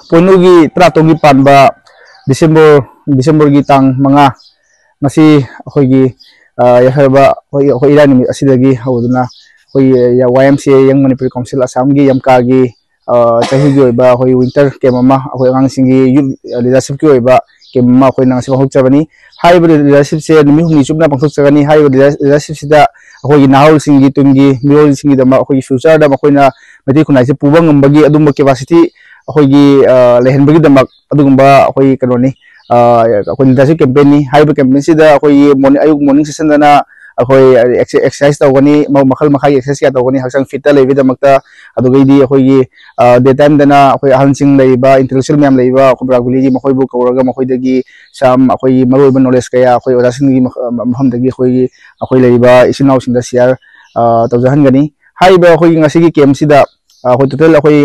पोइनो की तरातो की पानबा डिसेंबर की तांग मंगा मसी अखोगी याहरबा अखोई इरानी असिदगी हौदुना अखोई YMCA young Manipuri council Assam की यमका की चाही की ओइबा अखोई विंटर कैम्प अमा अखोई आंगांसिंगी यूथ लीडरशिप की ओइबा कैम्प अमा अखोई नांगसी पांथोकचबनी हाइब लीडरशिप से नुमी हुमनी चुपना पांथोकचगनी हाइब लीडरशिप सिदा अखोई नाहौल सिंगी तुंगी मिरोल सिंगी दमा अखोई फ्यूचर दा अखोइना मेथि खुनाइसे पुबा ngambagi adumba capacity अखोई लेहनबगी दमक अदुगुंबा अखोई कनोनी अखोई लीडरशिप कैंपेन नि हाइब कैंपेन सिदा अखोई अयुक मॉर्निंग सेशन दना अखोई एक्सरसाइज तौगनी मखल मखाई एक्सरसाइज क्या तौगनी हक्संग फिट लेबी दमकता अदुगैदी अखोई डे टाइम दना अखोई अहनसिंग लेबा इंटेलेक्चुअल मैम लेबा अखोई ब्रागुली की मखोइबु कौरगा मखोइदगी साम अखोई मरोइबा नॉलेज कया अखोई ओरासिंगी महमदगी अखोई लेबा इसिनाउसिंदा शेयर तौजहनगनी हाइब अखोई ngasi कैंप सिदा अखोई टोटल अखोई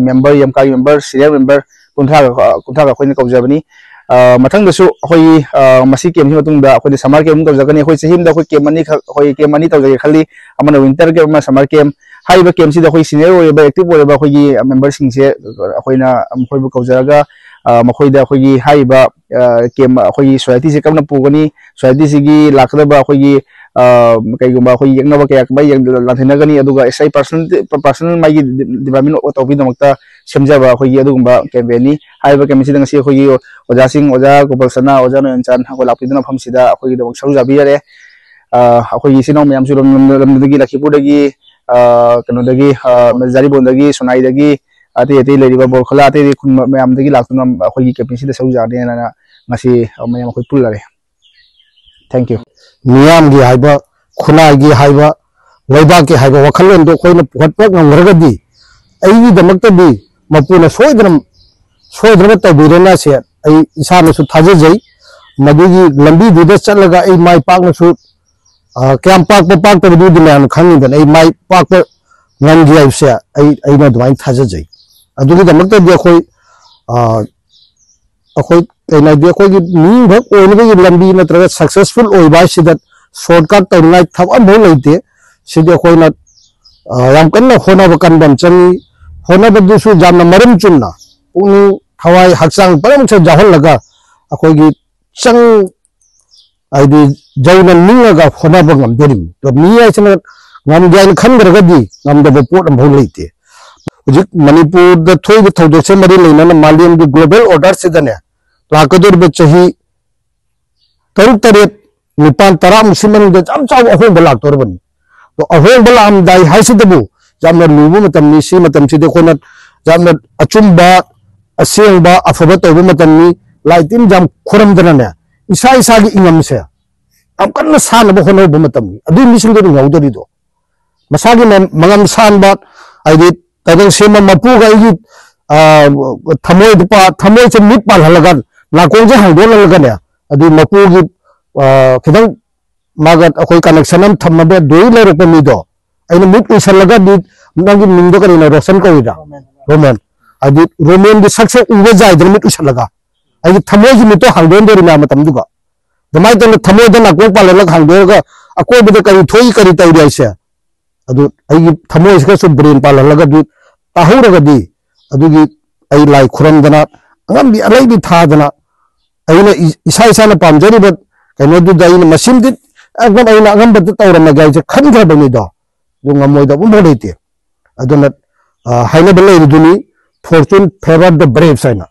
मेंबर यमका मेंबर सीनियर मेंबर कुंथा अखोई कौजबनी मथंगदसु अखोई मसी कैंप नि मतुंगदा अखोई समर कैंप तौजगनी अखोई चहिमदा अखोई कैंप मनी तौजगे खल्ली अमन विंटर कैंप अमा समर कैंप हाइब कैंप सिदा अखोई सीनियर ओइबा एक्टिव ओइबा अखोई मेंबर सिंगसे अखोइना मखोइबु कौजरगा मखोइदा अखोई हाइबा कैंप अखोई सोसाइटी से कमना पुगनी सोसाइटी सिगी लाखदबा अखोई कईगुंबा अखोई यंगनबा कया बाय लाथेनगनी अदुगा एसआई पर्सनल मागी डिपार्टमेंट तौबी दमकता सेमजाबा अखोई अदुगुंबा कैंपेनी हाइबा कैंप सिदा ngasi अखोई ओजासिंग ओजा गोपालसना ओजा नयनचान अखोई लापिदना फमसिदा अखोई दमक सरुजाबी यारे अखोई सिनाव मयाम सुरम लमदगी लखीपुरदगी कनोदगी जारीबोंदगी सोनाईदगी अते अते लेरिबा बोरखला अते खुन मयामदगी लाक्तुना अखोई कैंप सिदा सरुजाने ना ngasi मयाम अखोई पुल्लारे थैंक यू मियाम की हाइबा खुना की हाइबा लेबा की हाइबा वखलन दो कोई न पुखटपक नगरगदी अई दमकतदी मपुना सोइदरम तबिरना से अई इसानसु थाजजई मदुगी लंबी दुदा चलगा अई माई पाकनसु क्याम पाक तबदु दिमान खंगिदन अई माई पाक nganggi aise अई न दुमाई थाजजई अदुगी दमकतदी अखोई कहीं अखोई मीन भक ओनबगी लंबी नत्रगा सक्सेसफुल ओइबा सिदा शॉर्टकट तौनाय थबा बहु लेते सिदा अखोइना याम कन्ना होनाबा कनबम चंगी होनाबदुसु जामना मरम चुन्ना पुनु थवाई हक्सांग परम से जाहलगा अखोइगी चंग आइदि जौना निंगगा होनाबा ngam तो मी आइसना ngam जाइन खनगरगदी ngam पोट बहु लेते हुजिक मणिपुर द थोइग थौदोसे मरि लेना मालियम की ग्लोबल ऑर्डर सिदने लाकदुर बच्ची तरुक तरेत निपान तरा मुसिमन द जम चाव अहोंग लाक्तोर बनी तो अहोंग लाम दाई हाइसिदबु जामना लुबु मतमनी सी मतमसिदे कोना जामना अचुंबा असेंबा अफबा तौबु मतमनी लाइटिन जाम खुरमदनने इसा की इंगमसे अब कन्न सानबो होनबु मतमनी अदु मिसिंदो ngawdorido मसागी मंगम सानबा आइदि तदं सेम मपुगा इगी थमोय से मिट पाल हलगन नाकोंग जे हांदोल लगने अदि मपुगी खिदंग मागत अखोई कनेक्शन हम थमबे दोई लेरप मिदो अइन मिट उछलगा दि नंगी मिंदो करिना रोशन कोइदा रोमन अदि रोमन दि सक्से उवे जायदर मिट उछलगा अदि थमोय जी मिटो हांदोन दोरि ना मतमदुगा दमाय तन थमोय दना को पाललग हांदोगा अकोय बद करि थोई करि तौरि आइसे अदु अई थमोय से सु ब्रेन पाललगा दु ताहुरगदी अदुगी अई लाई खुरमदना अंगम अलग भी था दना अइना इसा न पामजरिब कनो दु दाइन मसिम दि एकदम अइना अंगम बद तौरम गाइजे खनग्रबनी दो जो ngमोइदा बु मोलेते अदुना हाइना बले दुनी फॉर्च्यून फेवर द ब्रेव साइना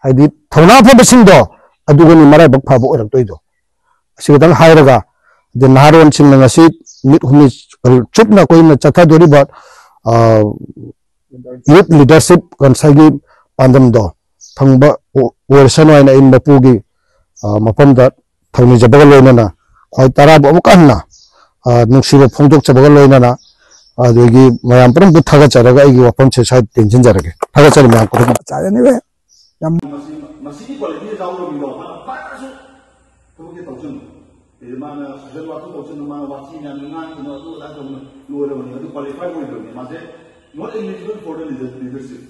हाइदि थौना फबसिंग दो अदुगनि मराय बक फाबो ओरक्तोइदो सिगदं हाइरगा द नारोन सिंग ngasi मिट हुनि चुपना Koyna चथा दोरिबा youth leadership consagi pandam do thangba वर्षन वाइना इन मपुगी मपमदा थौनि जबगा लोइनाना खय तारा बो कान्ना नुसिबो फोंदोक जबगा लोइनाना अदुगी मयाम परम बुथागा चरगा इगी वपम से साइड टेंशन जरगे थागा चर मयाम को चाने वे यम मसी क्वालिटी जाउरो बिलो पासु तोगे तौचन इमाना जलवा तो तौचन माना वाची ना नंगान नो तो दा तो लोरे बनी तो क्वालिफाई होई दो माजे not eligible for the leadership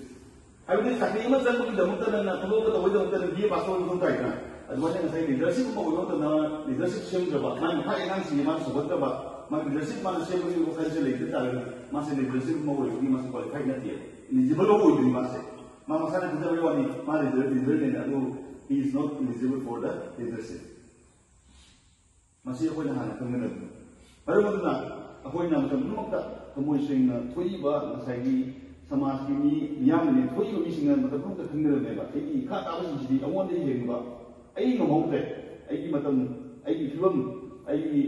highway साखी इमा जंगु की दमुत ना थलो तो वइ दमुत बी पासो को ताइ ना अदमने नसाइ leadership को वइ तो ना leadership सेम जबा मान फाइ नां सी मान सबत बा मान leadership मान सेम को खाइ से लेते ताले मान से leadership को वइ की मान क्वालिफाई न थिए eligible हो वइ मा से Mama sana kita beri ma leader ni adu he is not eligible for the leadership. Masih aku nak hana kenal. Baru mana aku nak macam mana kita temui sehingga tuai ba masai samaj kini yang ni tuai kami sehingga macam kita kenal ni ba. Ini kata apa sih jadi awak ni yang ba. Ini ngomong tu. Ini macam ini film ini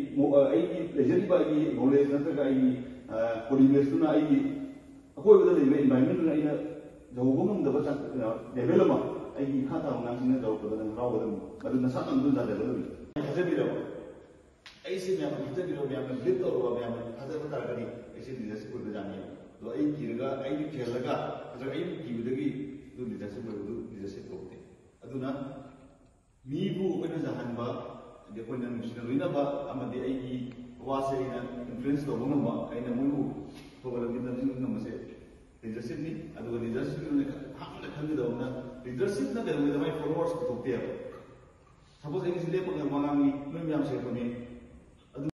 jadi ba ini knowledge nanti ini polimer tu na ini aku betul ni environment tu ini jauh pun dapat level mah. Ini kata orang sini jauh betul raw betul. Baru nasa tu dah level. Jadi dia ऐसे में हम इतने दिनों में हमने lift और वो में हम हज़ार बता रहा नहीं ऐसे लीडरशिप को जानिए तो ऐ की लगा ऐ भी खेल लगा तो ऐ भी की उधरी तो लीडरशिप होते हैं अदुना मीबू कोई जहान बा देखो ना मुश्किल हुई ना बा अमदे ऐ की वासे ना इन्फ्लुएंस तो होना बा ऐ ना मुलू तो वाला लीडरशिप ना मसे लीडरशिप नहीं अदुना लीडरशिप ने हम ना खंड दो ना लीडरशिप ना कर मुझे भाई फॉलोअर्स को होते हैं सपोज ऐसे ले पकड़ मांगामी